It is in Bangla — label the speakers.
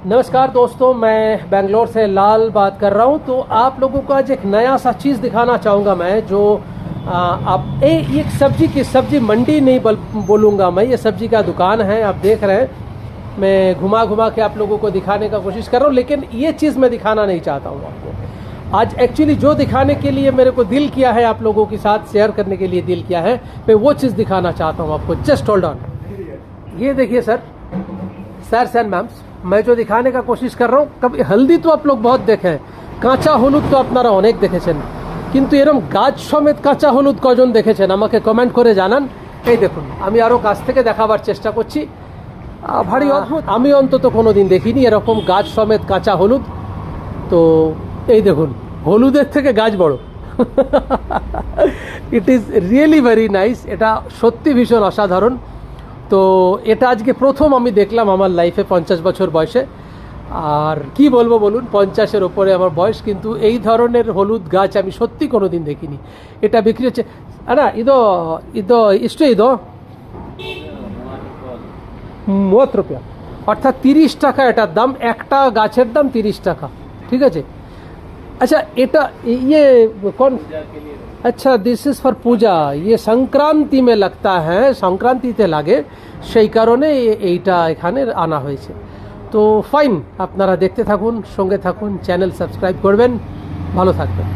Speaker 1: नमस्कार दोस्तों, मैं बेंगलोर से लाल बात कर रहा हूँ। तो आप लोगों को आज एक नया सा चीज़ दिखाना चाहूँगा मैं, जो आप ये सब्जी मंडी नहीं बोलूँगा मैं, ये सब्जी का दुकान है। आप देख रहे हैं मैं घुमा घुमा के आप लोगों को दिखाने का कोशिश कर रहा हूँ, लेकिन ये चीज़ मैं दिखाना नहीं चाहता हूँ आपको। आज एक्चुअली जो दिखाने के लिए मेरे को दिल किया है, आप लोगों के साथ शेयर करने के लिए दिल किया है, मैं वो चीज़ दिखाना चाहता हूँ आपको। Just hold on. ये देखिए सर एंड मैम्स, मैं जो दिखाने का कोशिश कर रहा हूँ, कभी हल्दी तो आप लोग बहुत देखे हैं, কাঁচা হলুদ তো আপনারা অনেক দেখেছেন, কিন্তু এরকম গাছ সমেত কাঁচা হলুদ কজন দেখেছেন আমাকে কমেন্ট করে জানান। এই দেখুন, আমি আরও কাছ থেকে দেখাবার চেষ্টা করছি। ভারী অদ্ভুত, আমি অন্তত কোনো দিন দেখিনি এরকম গাছ সমেত কাঁচা হলুদ। তো এই দেখুন, হলুদের থেকে গাছ বড়। It is really very nice. এটা সত্যি ভীষণ অসাধারণ। তো এটা আজকে প্রথম আমি দেখলাম আমার লাইফে 50 বছর বয়সে। আর কি বলবো বলুন, 50-এর ওপরে আমার বয়স, কিন্তু এই ধরনের হলুদ গাছ আমি সত্যি কোনো দিন দেখিনি। এটা বিক্রি হচ্ছে না, ইদো 30 রুপিয়া, অর্থাৎ 30 টাকা এটার দাম। একটা গাছের দাম 30 টাকা, ঠিক আছে। अच्छा এটা ये कौन, अच्छा दिस इज फॉर पूजा, ये संक्रांति में लगता है, সংক্রান্তিতে লাগে, সেই কারণে এইটা এখানে আনা হয়েছে। তো ফাইন, আপনারা দেখতে থাকুন, সঙ্গে থাকুন, চ্যানেল সাবস্ক্রাইব করবেন, ভালো থাকবেন।